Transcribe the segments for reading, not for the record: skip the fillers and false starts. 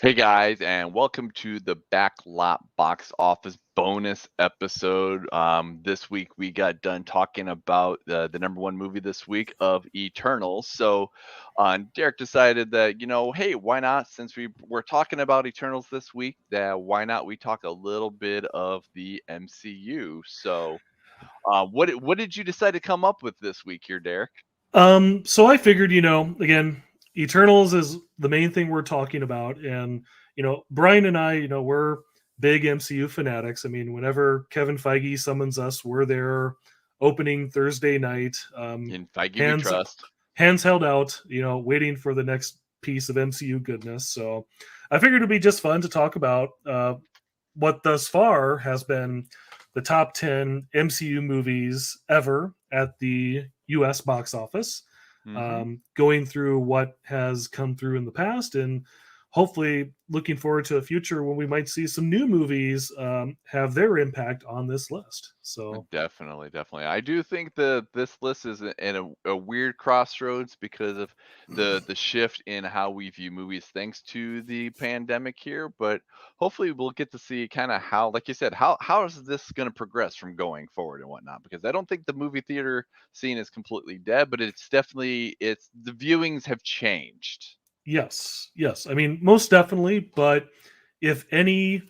Hey guys, and welcome to the Backlot Box Office bonus episode. This week we got done talking about the number one movie this week of Eternals. Derrick decided that hey, why not? Since we're talking about Eternals this week, that why not we talk a little bit of the MCU? What did you decide to come up with this week here, Derrick? So I figured, again, Eternals is the main thing we're talking about, and Brian and I, we're big MCU fanatics. I mean, whenever Kevin Feige summons us, we're there opening Thursday night, In Feige we hands trust. hands held out, waiting for the next piece of MCU goodness. So I figured it'd be just fun to talk about what thus far has been the top 10 MCU movies ever at the US box office, Hmm. going through what has come through in the past and hopefully looking forward to a future when we might see some new movies have their impact on this list. So, Definitely, definitely. I do think this list is in a weird crossroads because of the shift in how we view movies thanks to the pandemic here. But hopefully we'll get to see kind of how, like you said, how is this going to progress from going forward and whatnot. Because I don't think the movie theater scene is completely dead, but it's the viewings have changed. yes, yes. I mean, most definitely, but if any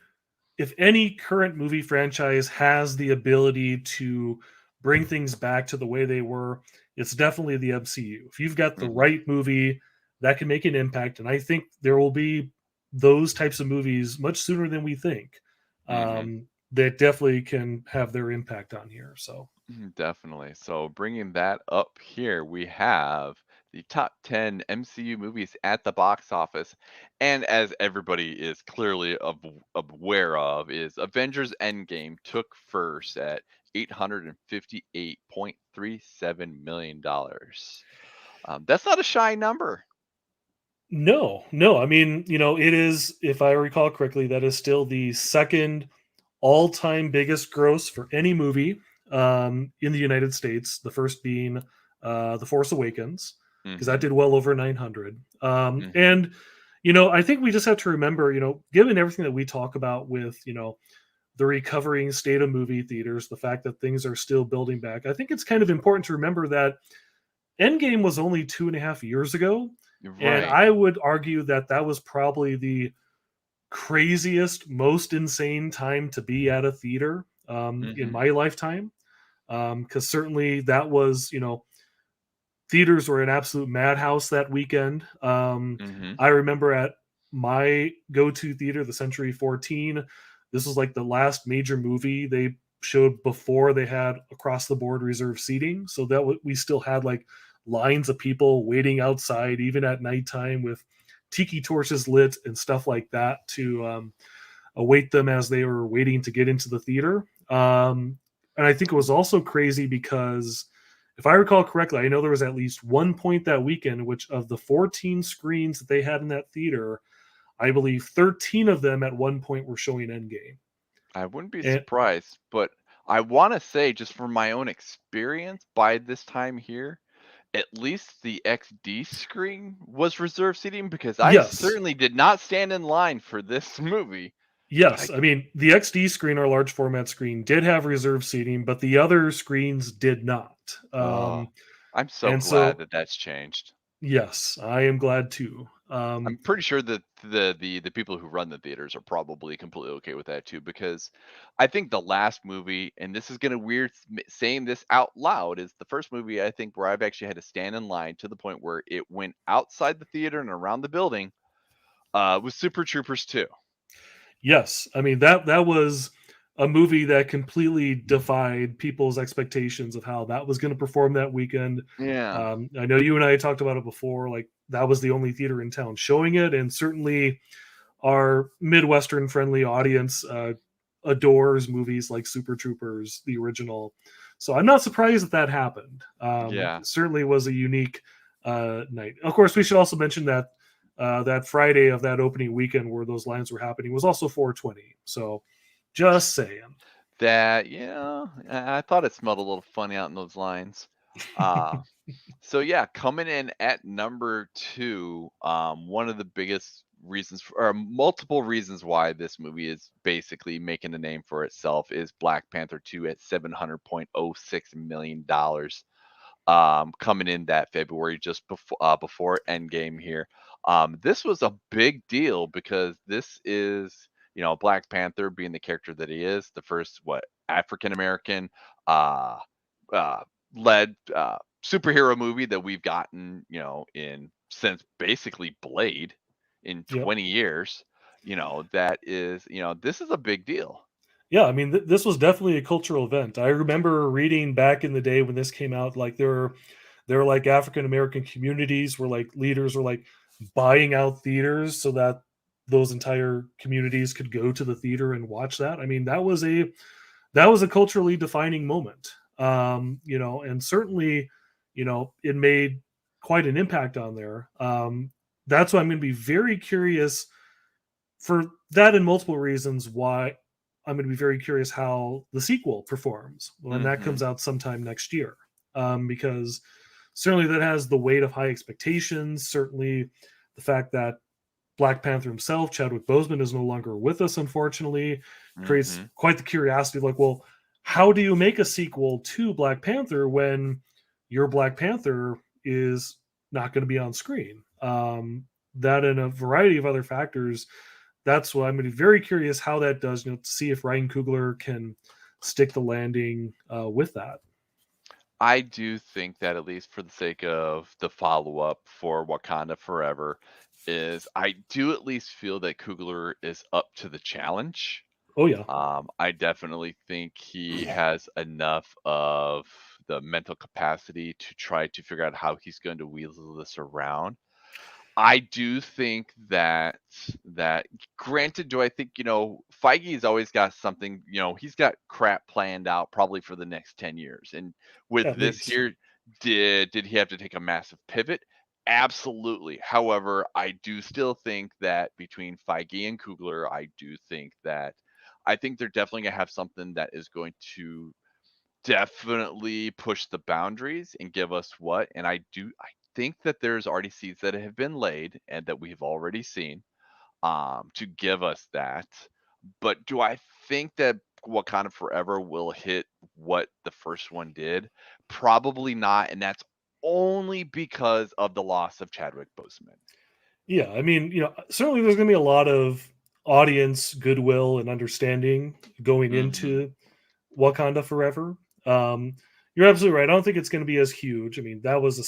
if any current movie franchise has the ability to bring things back to the way they were, it's definitely the MCU. If you've got the Hmm. right movie that can make an impact, and I think there will be those types of movies much sooner than we think, Hmm. that definitely can have their impact on here. So, Definitely. So bringing that up here, we have the top 10 MCU movies at the box office. And as everybody is clearly aware of, is Avengers Endgame took first at $858.37 million. That's not a shy number. no, no. I mean, it is, if I recall correctly, that is still the second all-time biggest gross for any movie in the United States. The first being The Force Awakens, because that Hmm. did well over 900. Hmm. And I think we just have to remember, given everything that we talk about with the recovering state of movie theaters, the fact that things are still building back, I think it's kind of important to remember that Endgame was only 2.5 years ago, and Right. I would argue that that was probably the craziest, most insane time to be at a theater in Hmm. my lifetime. Because certainly that was, theaters were an absolute madhouse that weekend. Hmm. I remember at my go-to theater, the Century 14. This was like the last major movie they showed before they had across the board reserved seating. So that we still had like lines of people waiting outside, even at nighttime, with tiki torches lit and stuff like that to await them as they were waiting to get into the theater. And I think it was also crazy because, if I recall correctly, I know there was at least one point that weekend, which of the 14 screens that they had in that theater, I believe 13 of them at one point were showing Endgame. I wouldn't be And surprised, but I want to say, just from my own experience, by this time here, at least the XD screen was reserved seating because I yes, certainly did not stand in line for this movie. But I yes, I can, mean the XD screen, our large format screen, did have reserved seating, but the other screens did not. oh, I'm so And glad so, that that's changed. yes, I am glad too. I'm pretty sure that the people who run the theaters are probably completely okay with that too, because I think the last movie, and this is gonna weird saying this out loud, is the first movie I think where I've actually had to stand in line to the point where it went outside the theater and around the building, was Super Troopers 2. Yes, I mean that was a movie that completely defied people's expectations of how that was going to perform that weekend. Yeah. I know you and I talked about it before. Like that was the only theater in town showing it, and certainly our Midwestern friendly audience adores movies like Super Troopers, the original. So I'm not surprised that that happened. Yeah. Certainly was a unique night. Of course, we should also mention that that Friday of that opening weekend where those lines were happening was also 420. So just saying. That, yeah, I thought it smelled a little funny out in those lines. Uh, so yeah, coming in at number two, one of the biggest reasons or multiple reasons why this movie is basically making a name for itself is Black Panther 2 at $700.06 million, coming in that February just before Endgame here. This was a big deal because this is, Black Panther being the character that he is, the first African American uh, uh, led superhero movie that we've gotten, in since basically Blade in Yep. 20 years. That is, this is a big deal. Yeah, I mean, this was definitely a cultural event. I remember reading back in the day when this came out, like there were like African American communities where like leaders were like buying out theaters so that those entire communities could go to the theater and watch that. I mean, that was a culturally defining moment. And certainly, it made quite an impact on there. That's why I'm going to be very curious for that and multiple reasons why I'm going to be very curious how the sequel performs when that Hmm. comes out sometime next year. Because certainly that has the weight of high expectations. Certainly the fact that Black Panther himself, Chadwick Boseman, is no longer with us, unfortunately, creates Hmm. quite the curiosity of like, well, how do you make a sequel to Black Panther when your Black Panther is not going to be on screen? That and a variety of other factors. That's what I'm going to be very curious how that does, to see if Ryan Coogler can stick the landing with that. I do think that at least for the sake of the follow-up for Wakanda Forever, is I do at least feel that Coogler is up to the challenge. Oh, yeah. I definitely think he has enough of the mental capacity to try to figure out how he's going to weasel this around. I do think that granted, do I think, Feige's always got something, he's got crap planned out probably for the next 10 years. And with At this least. here, did he have to take a massive pivot? Absolutely. However, I do still think that between Feige and Kugler, I think they're definitely gonna have something that is going to definitely push the boundaries and give us I think that there's already seeds that have been laid and that we've already seen to give us that. But do I think that Wakanda Forever will hit what the first one did? Probably not, and that's only because of the loss of Chadwick Boseman. Yeah, I mean, certainly there's going to be a lot of audience goodwill and understanding going Hmm. into Wakanda Forever. Um, you're absolutely right. I don't think it's going to be as huge. I mean, that was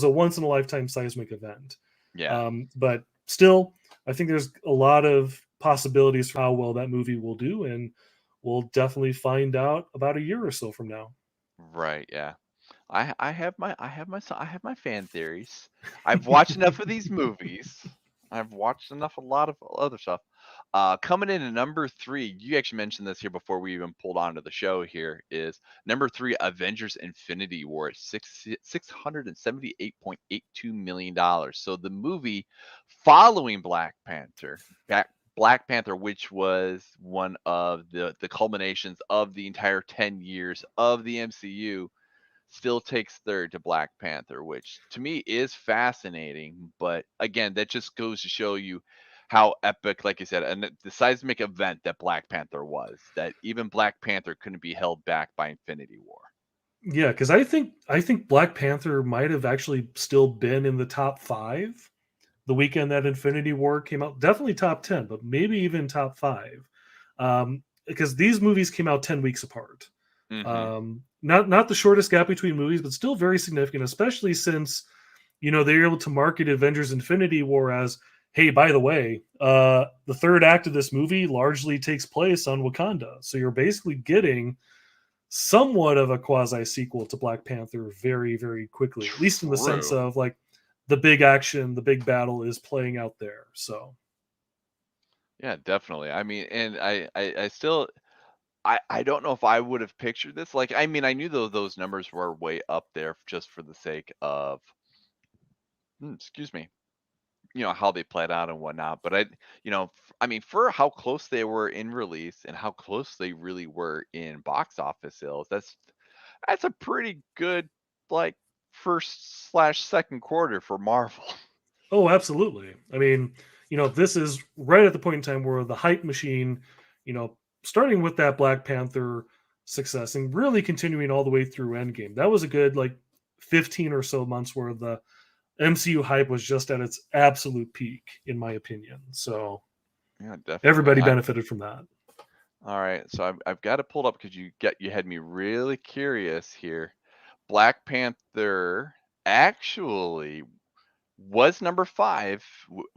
a once in a lifetime seismic event. Yeah. But still, I think there's a lot of possibilities for how well that movie will do, and we'll definitely find out about a year or so from now. Right, yeah. I have my fan theories. I've watched enough of these movies. I've watched enough a lot of other stuff. Coming in at number 3, you actually mentioned this here before we even pulled onto the show here, is number 3, Avengers Infinity War at $678.82 million. So the movie following Black Panther, which was one of the culminations of the entire 10 years of the MCU, still takes third to Black Panther, which to me is fascinating. But again, that just goes to show you how epic, like you said, and the seismic event that Black Panther was, that even Black Panther couldn't be held back by Infinity War. Yeah, because I think Black Panther might have actually still been in the top 5 the weekend that Infinity War came out. Definitely top 10, but maybe even top 5. Because these movies came out 10 weeks apart. Hmm. Not the shortest gap between movies, but still very significant, especially since they were able to market Avengers Infinity War as, hey, by the way, the third act of this movie largely takes place on Wakanda. So you're basically getting somewhat of a quasi sequel to Black Panther very, very quickly, at least in the sense True. of like the big action, the big battle is playing out there. So Yeah, definitely. I mean, and I still I don't know if I would have pictured this. Like, I mean, I knew those numbers were way up there just for the sake of, excuse me, how they played out and whatnot. But I mean, for how close they were in release and how close they really were in box office sales, that's a pretty good, like, first slash second quarter for Marvel. oh, absolutely. I mean, this is right at the point in time where the hype machine, starting with that Black Panther success and really continuing all the way through Endgame. That was a good like 15 or so months where the MCU hype was just at its absolute peak, in my opinion. So Yeah, definitely. everybody benefited from that. All right, so I've got it pulled up because you had me really curious here. Black Panther actually was number 5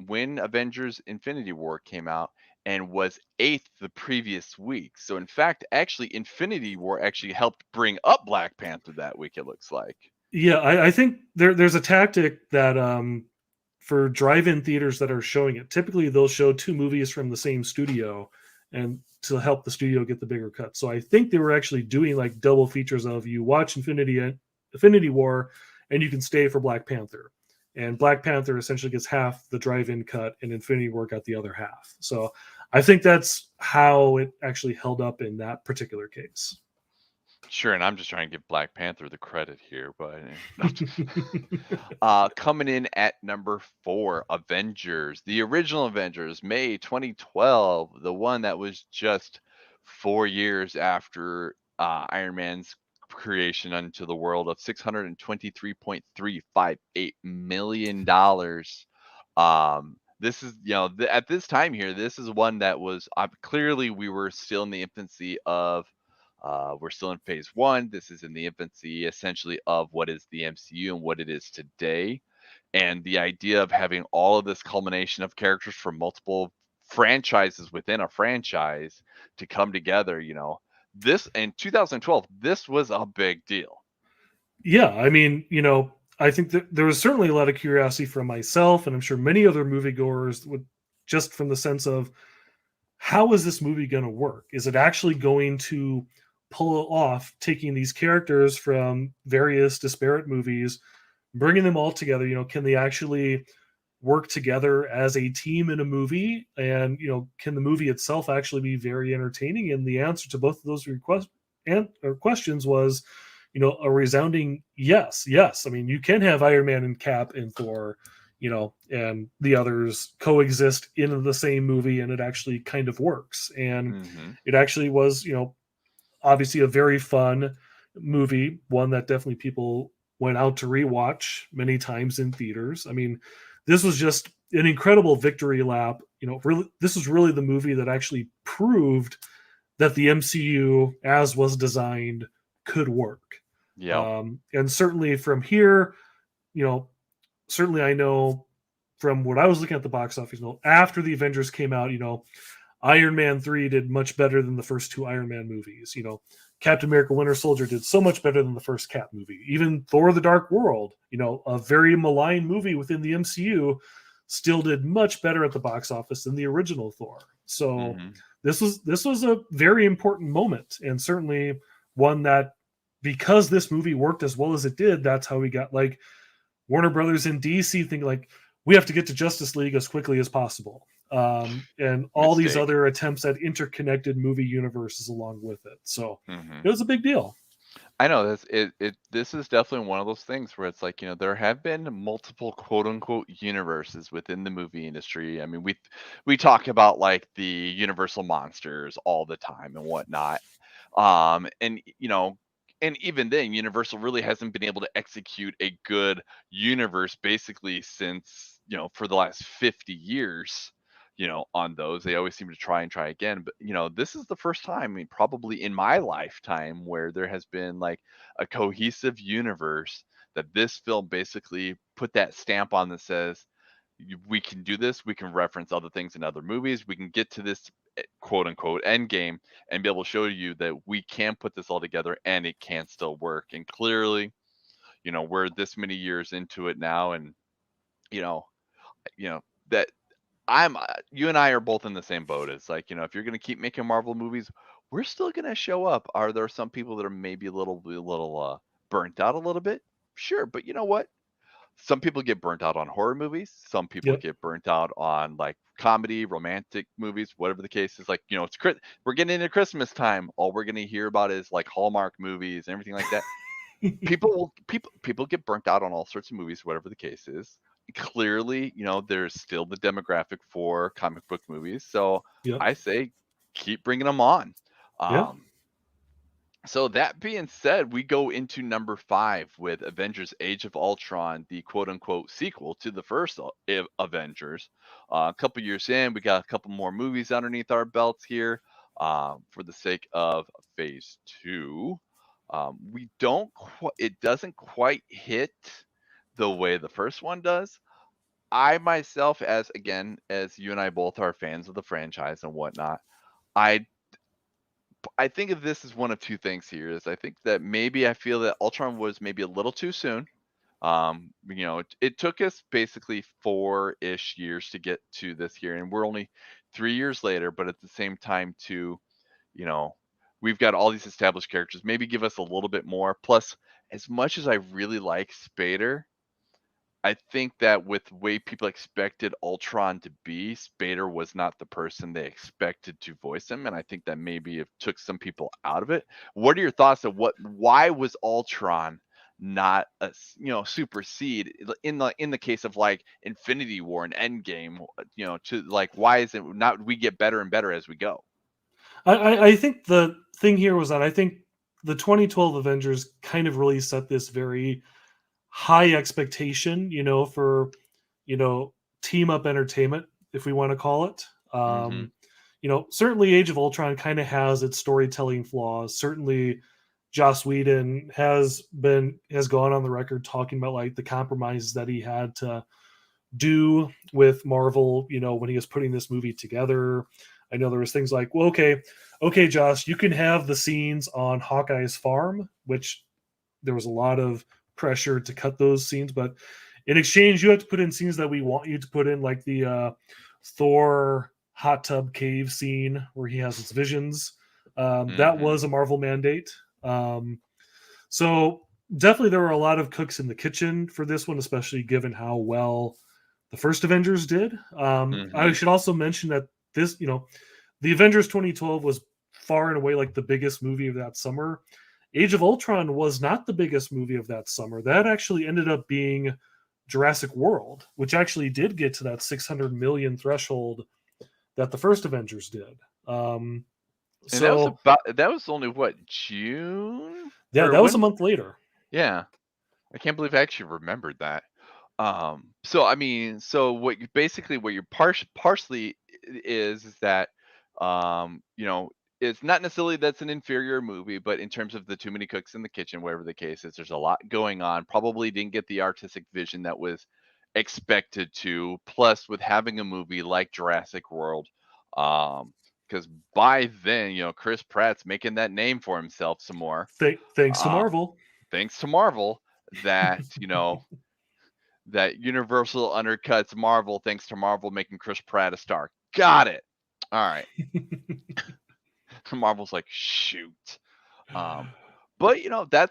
when Avengers: Infinity War came out, and was 8th the previous week. So in fact, actually, Infinity War actually helped bring up Black Panther that week. It looks like. Yeah, I think there's a tactic that for drive-in theaters that are showing it. Typically, they'll show two movies from the same studio, and to help the studio get the bigger cut. So I think they were actually doing like double features of you watch Infinity War, and you can stay for Black Panther. And Black Panther essentially gets half the drive-in cut, and Infinity War got the other half. So I think that's how it actually held up in that particular case. Sure, and I'm just trying to give Black Panther the credit here, but coming in at number 4, Avengers, the original Avengers, May 2012, the one that was just 4 years after Iron Man's creation into the world of $623.358 million. This is, at this time here, this is one that was clearly we were still in the infancy of. We're still in phase 1. This is in the infancy, essentially, of what is the MCU and what it is today. And the idea of having all of this culmination of characters from multiple franchises within a franchise to come together, this in 2012, this was a big deal. Yeah, I mean, I think that there was certainly a lot of curiosity from myself, and I'm sure many other moviegoers would, just from the sense of how is this movie going to work? Is it actually going to pull off taking these characters from various disparate movies, bringing them all together? Can they actually work together as a team in a movie? And can the movie itself actually be very entertaining? And the answer to both of those questions was, a resounding yes. I mean, you can have Iron Man and Cap and Thor, and the others coexist in the same movie, and it actually kind of works. And it actually was, obviously a very fun movie, one that definitely people went out to rewatch many times in theaters. I mean, this was just an incredible victory lap. Really, this was really the movie that actually proved that the MCU, as was designed, could work. Yeah. And certainly from here, certainly I know from what I was looking at the box office, after the Avengers came out, Iron Man 3 did much better than the first two Iron Man movies. Captain America Winter Soldier did so much better than the first Cap movie. Even Thor the Dark World, a very maligned movie within the MCU, still did much better at the box office than the original Thor. So this was a very important moment, and certainly one that, because this movie worked as well as it did, that's how we got like Warner Brothers and DC thinking like, we have to get to Justice League as quickly as possible. And all these other attempts at interconnected movie universes along with it. So it was a big deal. I know this is definitely one of those things where it's like, there have been multiple quote unquote universes within the movie industry. I mean, we talk about like the Universal monsters all the time and whatnot. And and even then, Universal really hasn't been able to execute a good universe basically since, for the last 50 years, on those. They always seem to try and try again. But, this is the first time, I mean, probably in my lifetime, where there has been like a cohesive universe that this film basically put that stamp on that says, we can do this. We can reference other things in other movies. We can get to this quote unquote end game and be able to show you that we can put this all together and it can still work. And clearly, we're this many years into it now, and you know, that you and I are both in the same boat. It's like, if you're gonna keep making Marvel movies, we're still gonna show up. Are there some people that are maybe a little burnt out a little bit? Sure, but you know what? Some people get burnt out on horror movies. Some people Yep. get burnt out on like comedy, romantic movies, whatever the case is. Like, we're getting into Christmas time. All we're gonna hear about is like Hallmark movies and everything like that. People get burnt out on all sorts of movies, whatever the case is. clearly, there's still the demographic for comic book movies. So Yep. I say keep bringing them on. Yeah. Um, so that being said, we go into number 5 with Avengers: Age of Ultron, the quote-unquote sequel to the first Avengers. A couple years in, we got a couple more movies underneath our belts here. For the sake of Phase 2, we don't. It doesn't quite hit the way the first one does. I myself, as you and I both are fans of the franchise and whatnot, I I think of this as one of two things here. Is I think that maybe I feel that Ultron was maybe a little too soon. It took us basically 4-ish years to get to this here, and we're only 3 years later. But at the same time, too, you know, we've got all these established characters. Maybe give us a little bit more. Plus, as much as I really like Spader, I think that with the way people expected Ultron to be, Spader was not the person they expected to voice him, and I think that maybe it took some people out of it. What are your thoughts of why was Ultron not supersede in the case of like Infinity War and Endgame, to like why is it not we get better and better as we go? I think the thing here was that I think the 2012 Avengers kind of really set this very high expectation, for team up entertainment, if we want to call it. Mm-hmm. Certainly Age of Ultron kind of has its storytelling flaws. Certainly Joss Whedon has gone on the record talking about like the compromises that he had to do with Marvel, when he was putting this movie together. I know there was things like, well, okay, Joss, you can have the scenes on Hawkeye's farm, which there was a lot of pressure to cut those scenes, but in exchange, you have to put in scenes that we want you to put in, like the Thor hot tub cave scene where he has his visions. That Mm-hmm. was a Marvel mandate. So definitely there were a lot of cooks in the kitchen for this one, especially given how well the first Avengers did. I Mm-hmm. should also mention that this, the Avengers 2012 was far and away like the biggest movie of that summer. Age of Ultron was not the biggest movie of that summer. That actually ended up being Jurassic World, which actually did get to that 600 million threshold that the first Avengers did. And So that was only what, June? yeah, Or that was a when? month later. Yeah. I can't believe I actually remembered that. So I mean, so what you're partially is that, it's not necessarily that's an inferior movie, but in terms of the too many cooks in the kitchen, whatever the case is, there's a lot going on. Probably didn't get the artistic vision that was expected to. Plus, with having a movie like Jurassic World, because by then, Chris Pratt's making that name for himself some more. Thanks to Uh, Marvel. Thanks to Marvel, that that Universal undercuts Marvel thanks to Marvel making Chris Pratt a star. Got it. All right. Marvel's like, shoot. Um, but that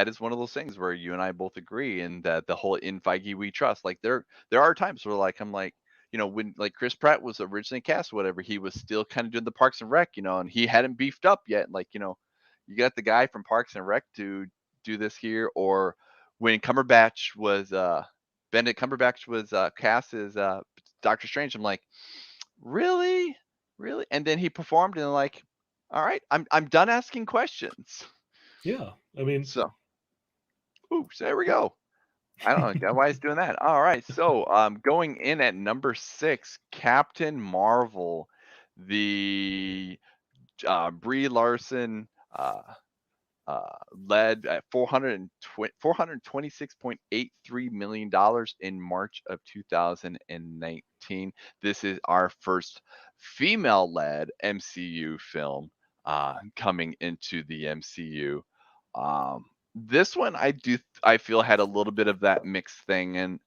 is one of those things where you and I both agree, and that the whole in Feige we trust. Like there are times where like I'm like, when like Chris Pratt was originally cast, whatever, he was still kind of doing the Parks and Rec, and he hadn't beefed up yet. Like, you got the guy from Parks and Rec to do this here, or when Benedict Cumberbatch was cast as Doctor Strange, I'm like, really, really, and then he performed, and like, all right, I'm done asking questions. Yeah, I mean, So, ooh, so there we go. I don't know why he's doing that. All right, so going in at number 6, Captain Marvel, the Brie Larson led at $426.83 million in March of 2019. This is our first female-led MCU film coming into the MCU. This one I feel had a little bit of that mixed thing, and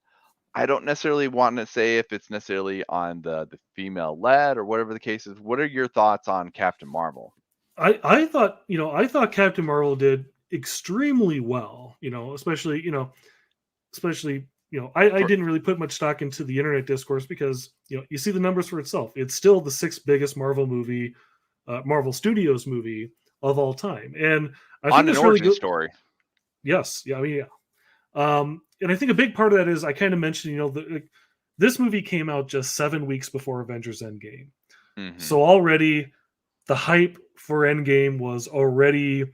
I don't necessarily want to say if it's necessarily on the female led or whatever the case is. What are your thoughts on Captain Marvel? I thought Captain Marvel did extremely well. Especially I For didn't really put much stock into the internet discourse because you see the numbers for itself. It's still the sixth biggest Marvel Studios movie of all time, and I think on an this really origin good. story. Yes, yeah, I mean, yeah. And I think a big part of that is I kind of mentioned, this movie came out just 7 weeks before Avengers Endgame. Mm-hmm. So already the hype for Endgame was already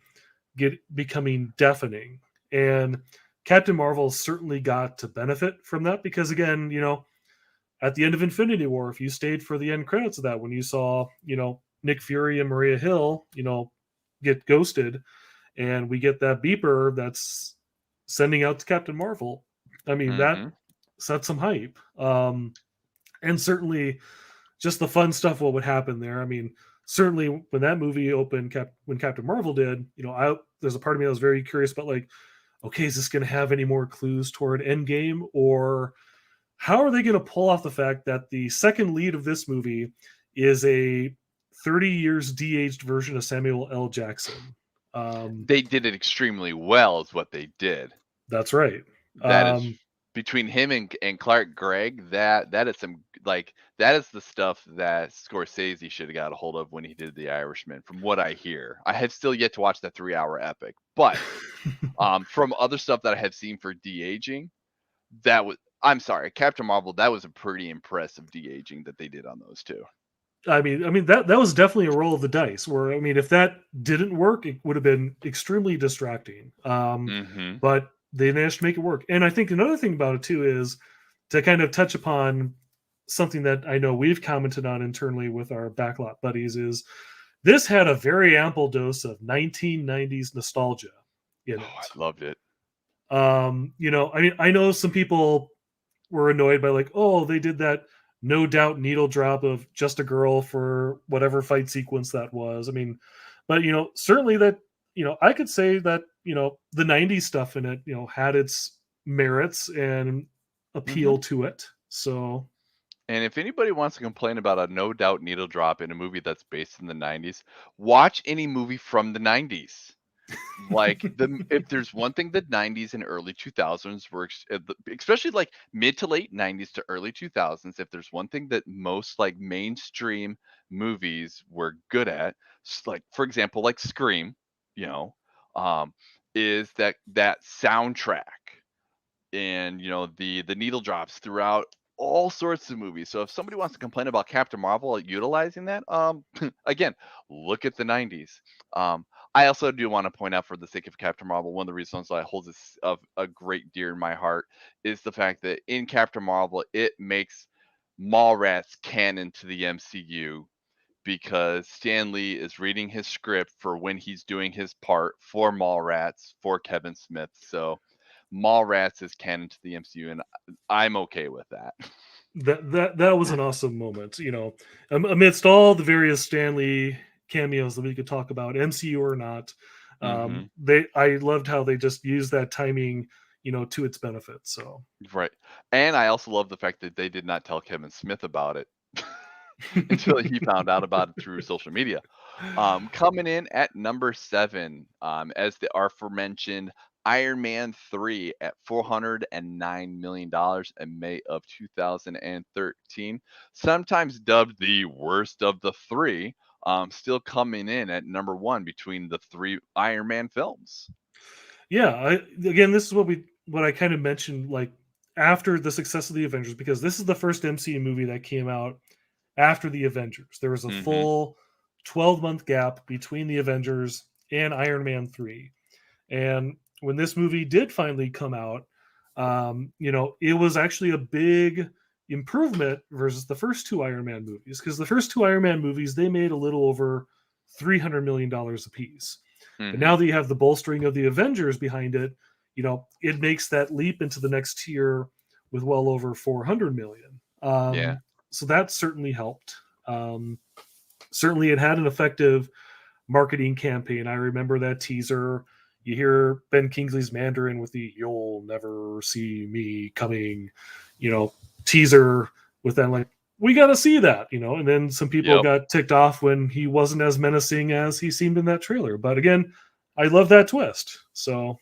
becoming deafening. And Captain Marvel certainly got to benefit from that because, again, at the end of Infinity War, if you stayed for the end credits of that, when you saw, Nick Fury and Maria Hill, get ghosted, and we get that beeper that's sending out to Captain Marvel. I mean, that Mm-hmm. set some hype. And certainly just the fun stuff, what would happen there. I mean, certainly when that movie opened, when Captain Marvel did, there's a part of me that was very curious about, like, okay, is this going to have any more clues toward Endgame, or how are they going to pull off the fact that the second lead of this movie is a 30 years de-aged version of Samuel L. Jackson? They did it extremely well, is what they did. That's right. That is Um, between him and Clark Gregg. That is some like that is the stuff that Scorsese should have got a hold of when he did The Irishman. From what I hear, I have still yet to watch that 3 hour epic, but from other stuff that I have seen for de aging, that was I'm sorry, Captain Marvel. That was a pretty impressive de aging that they did on those two. I mean that was definitely a roll of the dice. Where, I mean, if that didn't work, it would have been extremely distracting. Mm-hmm. But they managed to make it work. And I think another thing about it too is to kind of touch upon something that I know we've commented on internally with our backlot buddies is this had a very ample dose of 1990s nostalgia in Oh, I it. loved it. I mean, I know some people were annoyed by, like, oh, they did that no doubt needle drop of just a girl for whatever fight sequence that was. I mean, but certainly that, I could say that, the 90s stuff in it, had its merits and Mm-hmm. appeal to it. So And if anybody wants to complain about a no doubt needle drop in a movie that's based in the 90s, watch any movie from the 90s. Like if there's one thing the 90s and early 2000s were especially like mid to late 90s to early 2000s, if there's one thing that most like mainstream movies were good at, like for example like Scream, you know, um is that soundtrack and the needle drops throughout all sorts of movies. So if somebody wants to complain about Captain Marvel utilizing that, again, look at the 90s. I also do want to point out, for the sake of Captain Marvel, one of the reasons I hold this of a great dear in my heart is the fact that in Captain Marvel it makes Mallrats canon to the MCU, because Stan Lee is reading his script for when he's doing his part for Mallrats for Kevin Smith. So Mallrats is canon to the MCU, and I'm okay with that. that was an awesome moment. Amidst all the various Stanley cameos that we could talk about, MCU or not, Hmm. they I loved how they just used that timing, to its benefit. So Right. And I also love the fact that they did not tell Kevin Smith about it until he found out about it through social media. Coming in at number 7, as the aforementioned Iron Man 3 at $409 million in May of 2013, sometimes dubbed the worst of the three, still coming in at number 1 between the three Iron Man films. yeah, again, this is what I kind of mentioned, like, after the success of the Avengers, because this is the first MCU movie that came out after the Avengers. There was a Hmm. full 12-month gap between the Avengers and Iron Man 3. And when this movie did finally come out, it was actually a big improvement versus the first two Iron Man movies, because the first two Iron Man movies, they made a little over $300 million a piece. But now Hmm. that you have the bolstering of the Avengers behind it, it makes that leap into the next tier with well over 400 million. Yeah. So that certainly helped. Um, Certainly, it had an effective marketing campaign. I remember that teaser. You hear Ben Kingsley's Mandarin with the "You'll never see me coming," you know, teaser with that, like, we got to see that, and then some people Yep. got ticked off when he wasn't as menacing as he seemed in that trailer. But again, I love that twist. So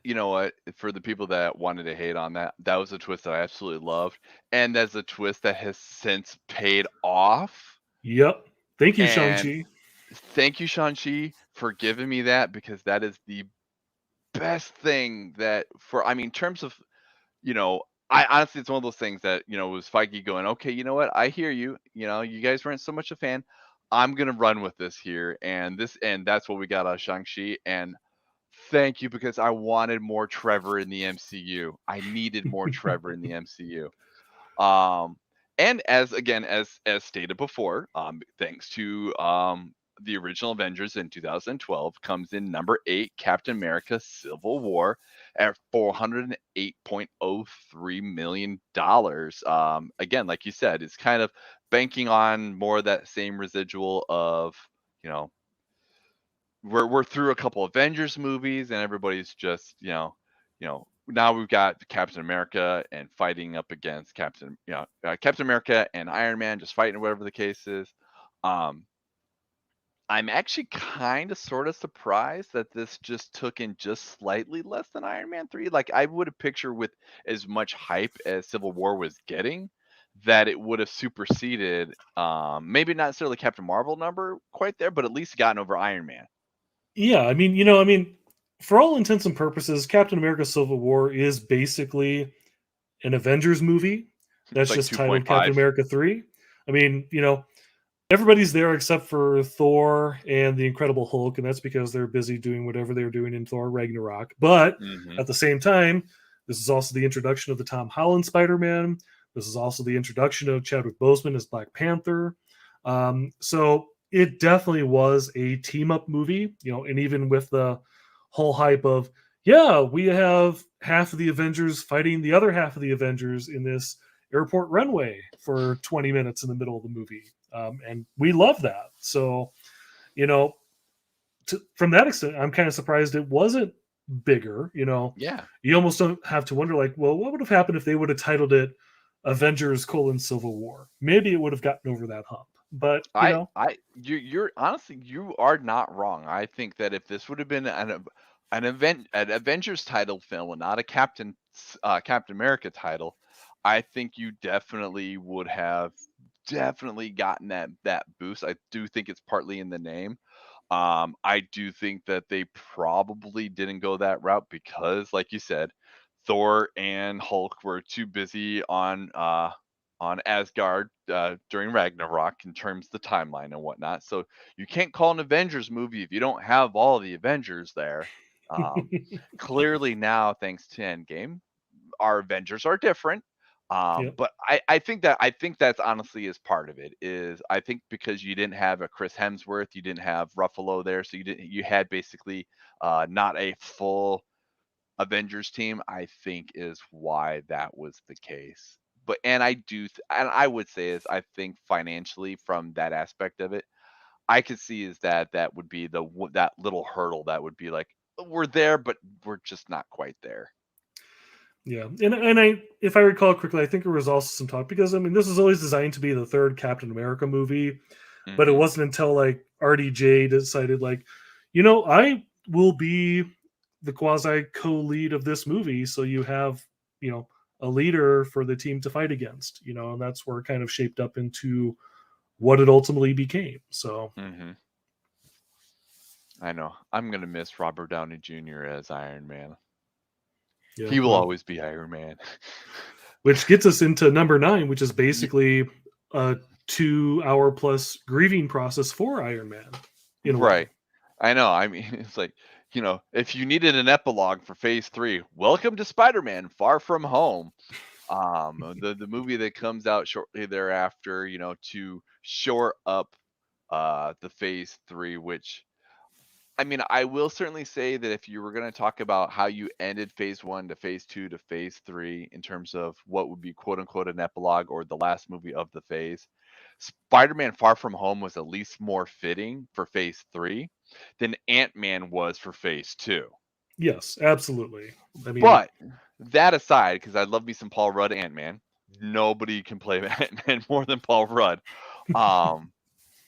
You know what? For the people that wanted to hate on that, that was a twist that I absolutely loved, and that's a twist that has since paid off. yep. Thank you, And Shang-Chi. thank you, Shang-Chi, for giving me that, because that is the best thing that in terms of, I honestly, it's one of those things that, was Feige going, okay, you know what? I hear you. You guys weren't so much a fan. I'm gonna run with this here, and that's what we got out of Shang-Chi. And thank you, because I wanted more Trevor in the MCU. I needed more Trevor in the MCU. Um, and as stated before, thanks to the original Avengers in 2012, comes in number 8, Captain America: Civil War, at $408.03 million. Again, like you said, it's kind of banking on more of that same residual of, you know we're through a couple Avengers movies, and everybody's just, now we've got Captain America and fighting up against Captain America and Iron Man just fighting, whatever the case is. Um, I'm actually kind of sort of surprised that this just took in just slightly less than Iron Man 3. Like, I would have pictured, with as much hype as Civil War was getting, that it would have superseded, maybe not necessarily Captain Marvel number quite there, but at least gotten over Iron Man. Yeah, for all intents and purposes, Captain America: Civil War is basically an Avengers movie It's that's like just titled Captain 2.5. America 3. I mean, everybody's there except for Thor and the Incredible Hulk, and that's because they're busy doing whatever they're doing in Thor Ragnarok. But Mhm. at the same time, this is also the introduction of the Tom Holland Spider-Man. This is also the introduction of Chadwick Boseman as Black Panther. So it definitely was a team-up movie, and even with the whole hype of, yeah, we have half of the Avengers fighting the other half of the Avengers in this airport runway for 20 minutes in the middle of the movie. And we love that. So, you know, from that extent, I'm kind of surprised it wasn't bigger. Yeah. You almost don't have to wonder, like, well, what would have happened if they would have titled it Avengers: Civil War? Maybe it would have gotten over that hump. But You're honestly, you are not wrong. I think that if this would have been an Avengers title film and not a Captain America title, I think you definitely would have definitely gotten that boost. I do think it's partly in the name. I do think that they probably didn't go that route because, like you said, Thor and Hulk were too busy on Asgard during Ragnarok in terms of the timeline and whatnot. So you can't call an Avengers movie if you don't have all the Avengers there. Um, Clearly now, thanks to Endgame, our Avengers are different. yeah, But I think that's honestly is part of it. Is I think because you didn't have a Chris Hemsworth, you didn't have Ruffalo there, so you had basically not a full Avengers team, I think is why that was the case. But and I would say is I think financially from that aspect of it, I could see is that would be that little hurdle that would be like, we're there, but we're just not quite there. yeah. And if I recall correctly, I think there was also some talk because this is always designed to be the third Captain America movie, but it Hmm. wasn't until like RDJ decided, like, I will be the quasi co-lead of this movie, so you have, a leader for the team to fight against, and that's where it kind of shaped up into what it ultimately became. So Hmm. I know. I'm gonna miss Robert Downey Jr. as Iron Man. yeah, He will well, always be Iron Man. which gets us into number 9, which is basically a 2 hour plus grieving process for Iron Man in a way. Right. I know. I mean, it's like, if you needed an epilogue for Phase 3, welcome to Spider-Man: Far From Home. The movie that comes out shortly thereafter, to shore up the Phase 3, which, I will certainly say that if you were going to talk about how you ended Phase 1 to Phase 2 to Phase 3 in terms of what would be quote unquote an epilogue or the last movie of the phase, Spider-Man: Far From Home was at least more fitting for Phase 3 than Ant-Man was for Phase 2. Yes, absolutely. I mean, But that aside, because I love me some Paul Rudd Ant-Man, nobody can play Ant-Man more than Paul Rudd. Um,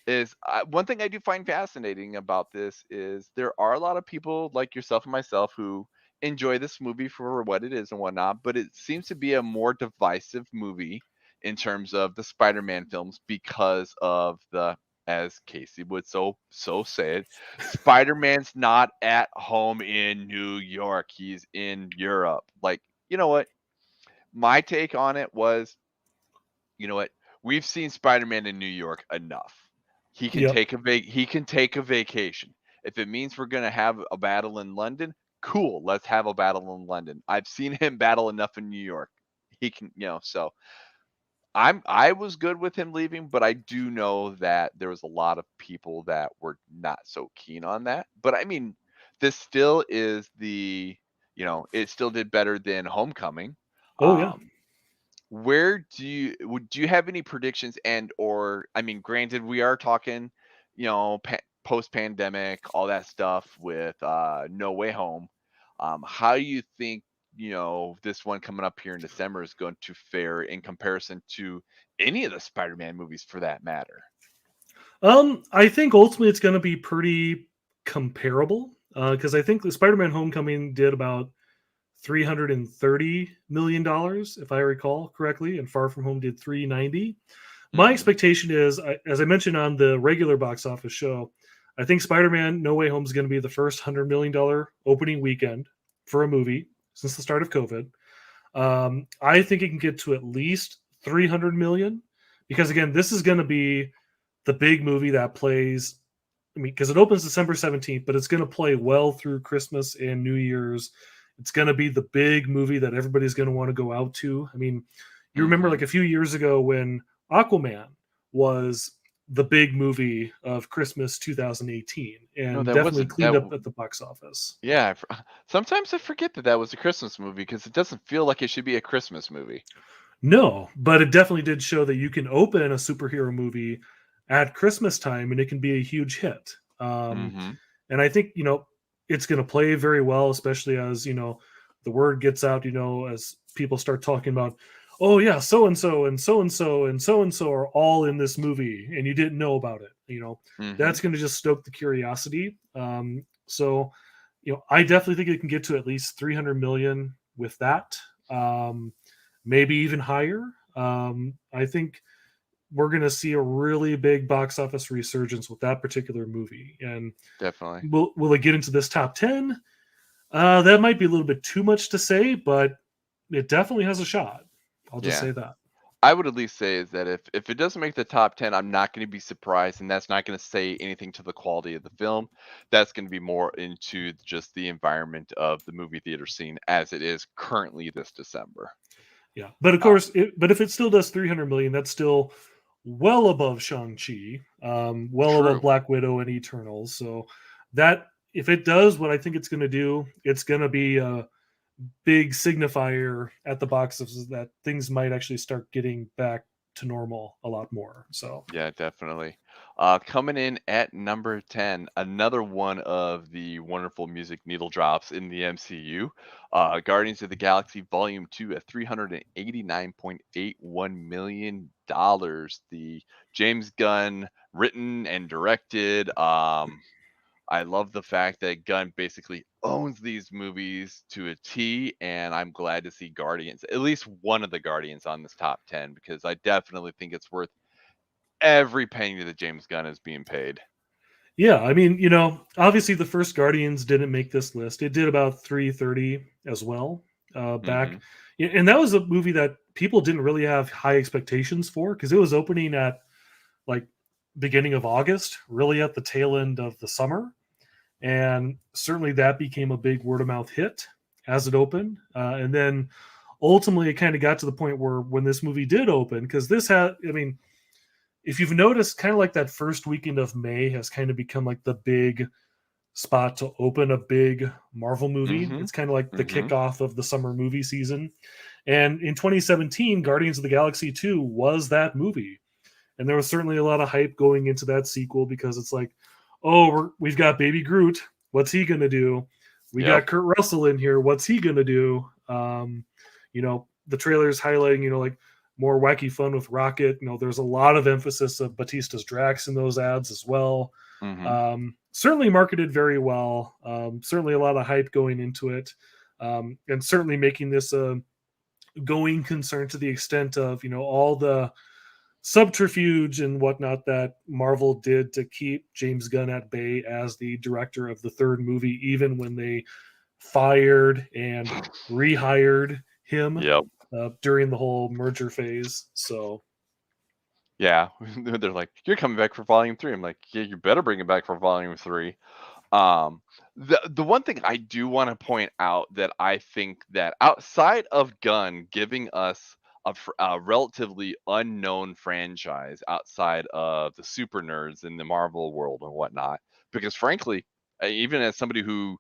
is One thing I do find fascinating about this is there are a lot of people like yourself and myself who enjoy this movie for what it is and whatnot, but it seems to be a more divisive movie in terms of the Spider-Man films because of the as Casey would so say it, Spider-Man's not at home in New York. He's in Europe. Like, you know what? My take on it was, you know what? We've seen Spider-Man in New York enough. Yep. He can take a vacation. If it means we're gonna have a battle in London, cool. Let's have a battle in London. I've seen him battle enough in New York. He can, so I was good with him leaving, but I do know that there was a lot of people that were not so keen on that. But I mean, this still is it still did better than Homecoming. Oh yeah. Um, where do you have any predictions, and or I mean, granted, we are talking, post pandemic, all that stuff with No Way Home. How do you think this one coming up here in December is going to fare in comparison to any of the Spider-Man movies for that matter? I think ultimately it's going to be pretty comparable because I think the Spider-Man: Homecoming did about $330 million, if I recall correctly, and Far From Home did 390. My Hmm. expectation is, as I mentioned on the regular box office show, I think Spider-Man: No Way Home is going to be the first $100 million opening weekend for a movie since the start of COVID. I think it can get to at least 300 million because again, this is going to be the big movie that plays. I mean, because it opens December 17th, but it's going to play well through Christmas and New Year's. It's going to be the big movie that everybody's going to want to go out to. I mean, you remember Hmm. like a few years ago when Aquaman was the big movie of Christmas 2018 No, and that definitely wasn't cleaned up at the box office. yeah. Sometimes I forget that that was a Christmas movie because it doesn't feel like it should be a Christmas movie. No, but it definitely did show that you can open a superhero movie at Christmas time and it can be a huge hit. Hmm. And I think, it's going to play very well, especially as, the word gets out, as people start talking about, oh, yeah, so and so and so and so and so and so are all in this movie and you didn't know about it. Hmm. That's going to just stoke the curiosity. So, I definitely think it can get to at least 300 million with that. Um, Maybe even higher. I think we're going to see a really big box office resurgence with that particular movie. And Definitely. will it get into this top 10? That might be a little bit too much to say, but it definitely has a shot. I'll just Yeah. say that. I would at least say is that if it doesn't make the top 10, I'm not going to be surprised, and that's not going to say anything to the quality of the film. That's going to be more into just the environment of the movie theater scene as it is currently this December. Yeah, but of Uh, course, but if it still does 300 million, that's still well above Shang-Chi, well above True. Black Widow and Eternals. So that if it does what I think it's going to do, it's going to be a big signifier at the box office that things might actually start getting back to normal a lot more. So Yeah, definitely. Coming in at number 10, another one of the wonderful music needle drops in the MCU, Guardians of the Galaxy Volume 2 at $389.81 million. The James Gunn written and directed. I love the fact that Gunn basically owns these movies to a T, and I'm glad to see Guardians, at least one of the Guardians on this top 10, because I definitely think it's worth every penny that James Gunn is being paid. yeah, I mean, obviously the first Guardians didn't make this list. It did about 330 as well back, Mhm. and that was a movie that people didn't really have high expectations for because it was opening at like beginning of August, really at the tail end of the summer, and certainly that became a big word of mouth hit as it opened, and then ultimately it kind of got to the point where when this movie did open, because this had, I mean, if you've noticed, kind of like that first weekend of May has kind of become like the big spot to open a big Marvel movie. Mhm. It's kind of like the Mhm. kickoff of the summer movie season. And in 2017, Guardians of the Galaxy 2 was that movie. And there was certainly a lot of hype going into that sequel because it's like, oh, we've got Baby Groot. What's he going to do? We Yep. got Kurt Russell in here. What's he going to do? The trailers highlighting, like more wacky fun with Rocket. There's a lot of emphasis of Batista's Drax in those ads as well. Mhm. Certainly marketed very well. Certainly a lot of hype going into it. And certainly making this a going concern to the extent of, all the subterfuge and whatnot that Marvel did to keep James Gunn at bay as the director of the third movie, even when they fired and rehired him Yep. during the whole merger phase. So Yeah. They're like, you're coming back for volume 3. I'm like, yeah, you better bring it back for volume 3. Um, the one thing I do want to point out that I think that outside of Gunn giving us a relatively unknown franchise outside of the super nerds in the Marvel world and whatnot, because frankly, even as somebody who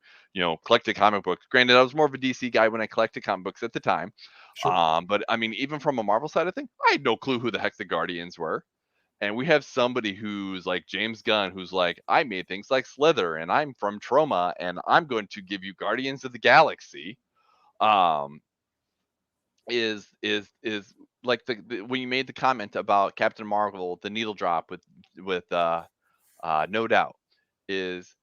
collected comic books, granted I was more of a DC guy when I collected comic books at the time, sure. but I mean even from a Marvel side of things, I had no clue who the heck the Guardians were. And we have somebody who's like James Gunn, who's like, I made things like Slither, and I'm from Troma, and I'm going to give you Guardians of the Galaxy. Um, is like when you made the comment about Captain Marvel, the needle drop with No Doubt, is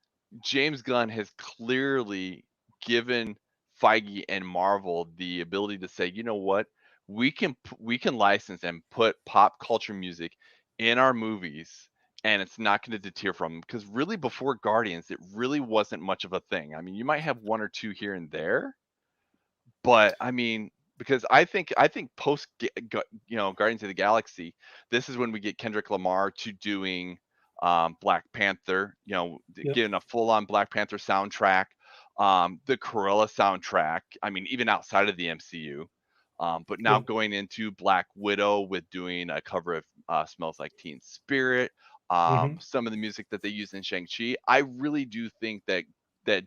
James Gunn has clearly given Feige and Marvel the ability to say, you know what, we can license and put pop culture music in our movies, and it's not going to deter from them. Because really, before Guardians, it really wasn't much of a thing. I mean, you might have one or two here and there, but I mean, because I think post Guardians of the Galaxy, this is when we get Kendrick Lamar to doing Black Panther, Yep. getting a full on Black Panther soundtrack, the Cruella soundtrack. I mean, even outside of the MCU. But now Yep. going into Black Widow with doing a cover of Smells Like Teen Spirit, Mm-hmm. some of the music that they use in Shang-Chi, I really do think that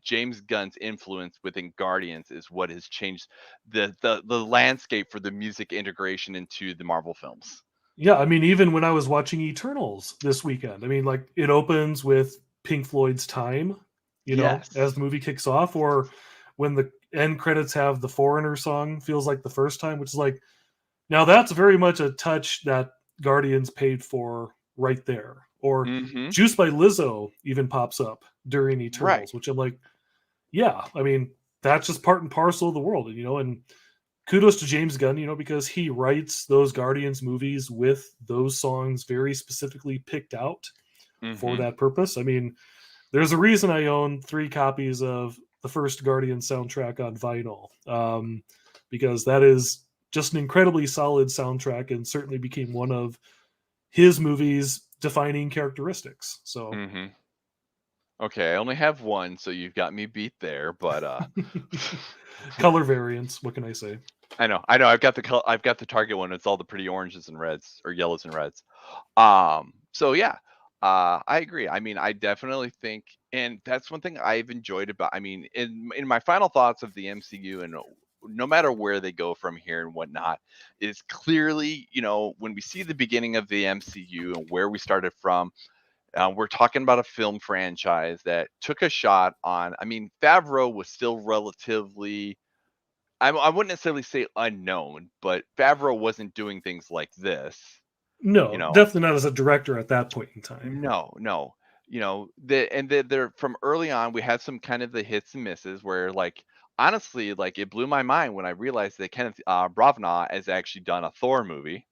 James Gunn's influence within Guardians is what has changed the landscape for the music integration into the Marvel films. Yeah, I mean, even when I was watching Eternals this weekend, I mean, like it opens with Pink Floyd's "Time," as Yes. the movie kicks off, or when the end credits have the Foreigner song, "Feels Like the First Time," which is like, now that's very much a touch that Guardians paid for right there. Or Mm-hmm. "Juice" by Lizzo even pops up during Right. Eternals, which I'm like, yeah, I mean, that's just part and parcel of the world, and kudos to James Gunn, because he writes those Guardians movies with those songs very specifically picked out for Mm-hmm. that purpose. I mean, there's a reason I own 3 copies of the first Guardian soundtrack on vinyl, because that is just an incredibly solid soundtrack and certainly became one of his movie's defining characteristics. So, Mm-hmm. Okay, I only have one, so you've got me beat there, but color variants, what can I say? I know. I've got the Target one. It's all the pretty oranges and reds or yellows and reds. So yeah, I agree. I mean, I definitely think, and that's one thing I've enjoyed about. I mean, in my final thoughts of the MCU, and no matter where they go from here and whatnot, is clearly, when we see the beginning of the MCU and where we started from, we're talking about a film franchise that took a shot on. I mean, Favreau was still relatively. I wouldn't necessarily say unknown, but Favreau wasn't doing things like this. You No, know, definitely not as a director at that point in time. No, no. They're from early on, we had some kind of the hits and misses where, like, honestly, like, it blew my mind when I realized that Kenneth Branagh has actually done a Thor movie.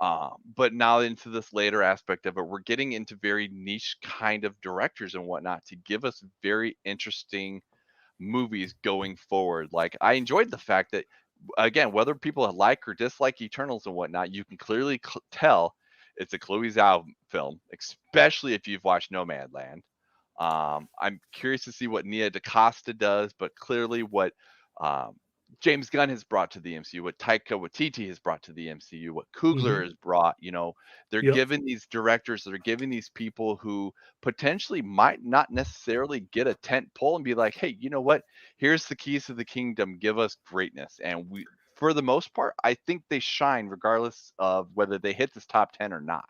But now into this later aspect of it, we're getting into very niche kind of directors and whatnot to give us very interesting movies going forward. Like, I enjoyed the fact that, again, whether people like or dislike Eternals and whatnot, you can clearly tell it's a Chloe Zhao film, especially if you've watched Nomadland. I'm curious to see what Nia DaCosta does, but clearly what um, James Gunn has brought to the MCU, what Taika Waititi has brought to the MCU, what Hmm. Coogler has brought, they're Yep. giving these directors, they're giving these people who potentially might not necessarily get a tent pole and be like, hey, you know what? Here's the keys to the kingdom. Give us greatness. And for the most part, I think they shine regardless of whether they hit this top 10 or not.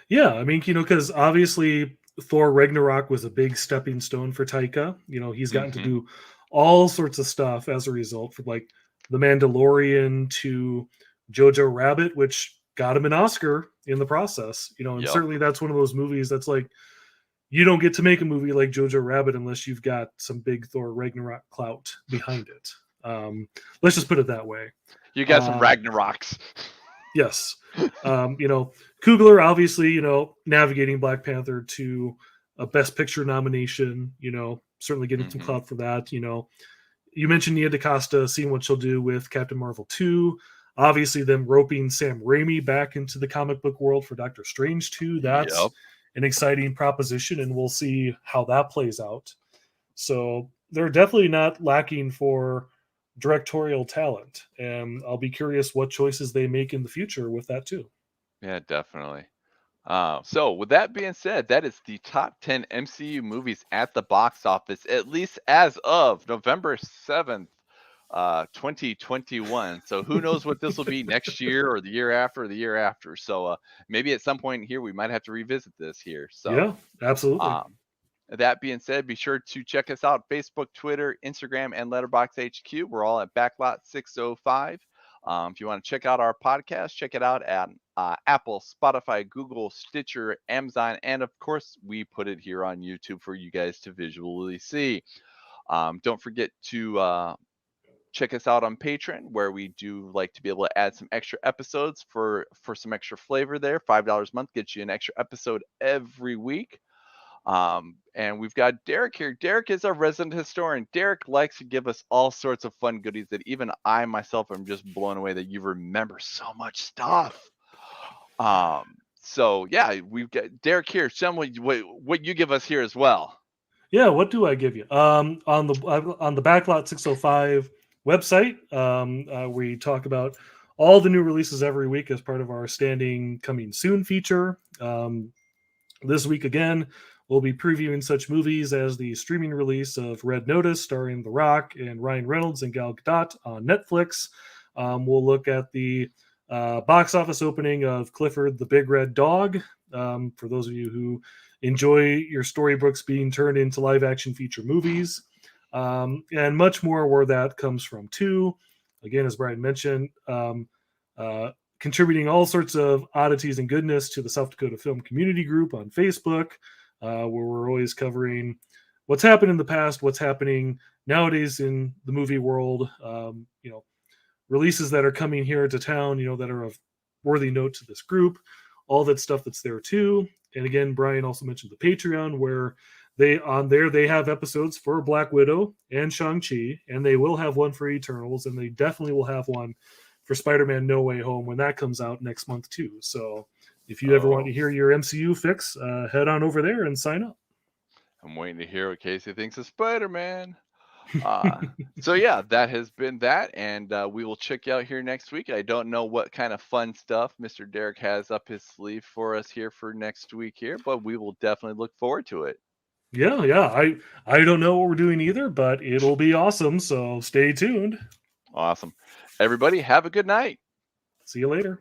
Yeah, I mean, because obviously Thor Ragnarok was a big stepping stone for Taika. He's gotten to Hmm. do all sorts of stuff as a result, from like The Mandalorian to Jojo Rabbit, which got him an Oscar in the process. And Yep. certainly that's one of those movies that's like, you don't get to make a movie like Jojo Rabbit unless you've got some big Thor Ragnarok clout behind it. Let's just put it that way. You got some Um, Ragnaroks. Yes. Coogler obviously, navigating Black Panther to a Best Picture nomination, certainly getting some Hmm. clout for that. You mentioned Nia DaCosta, seeing what she'll do with Captain Marvel 2. Obviously, them roping Sam Raimi back into the comic book world for Doctor Strange 2. That's Yep. an exciting proposition, and we'll see how that plays out. So they're definitely not lacking for directorial talent, and I'll be curious what choices they make in the future with that too. Yeah, definitely. So, with that being said, that is the top 10 MCU movies at the box office, at least as of November 7th, 2021. So, who knows what this will be next year or the year after or the year after. So, maybe at some point here we might have to revisit this here. So, Yeah, absolutely. um, that being said, be sure to check us out Facebook, Twitter, Instagram, and Letterbox HQ. We're all at Backlot 605. If you want to check out our podcast, check it out at Apple, Spotify, Google, Stitcher, Amazon, and of course, we put it here on YouTube for you guys to visually see. Don't forget to check us out on Patreon, where we do like to be able to add some extra episodes for some extra flavor there. $5 a month gets you an extra episode every week. And we've got Derrick here. Derrick is our resident historian. Derrick likes to give us all sorts of fun goodies that even I myself am just blown away that you remember so much stuff. So yeah, we've got Derrick here. Show me what you give us here as well. Yeah, what do I give you? On the Backlot 605 website, we talk about all the new releases every week as part of our standing coming soon feature. This week again, we'll be previewing such movies as the streaming release of Red Notice, starring The Rock and Ryan Reynolds and Gal Gadot on Netflix. We'll look at the box office opening of Clifford the Big Red Dog. For those of you who enjoy your storybooks being turned into live action feature movies, and much more where that comes from too. Again, as Brian mentioned, contributing all sorts of oddities and goodness to the South Dakota Film Community Group on Facebook, where we're always covering what's happened in the past, what's happening nowadays in the movie world, releases that are coming here to town, that are of worthy note to this group, all that stuff that's there too. And again, Brian also mentioned the Patreon, where they have episodes for Black Widow and Shang-Chi, and they will have one for Eternals, and they definitely will have one for Spider-Man No Way Home when that comes out next month too. So if you ever want to Oh, hear your MCU fix, head on over there and sign up. I'm waiting to hear what Casey thinks of Spider-Man. Uh, so yeah, that has been that, and we will check you out here next week. I don't know what kind of fun stuff Mr. Derrick has up his sleeve for us here for next week here, but we will definitely look forward to it. Yeah. I don't know what we're doing either, but it'll be awesome. So stay tuned. Awesome. Everybody, have a good night. See you later.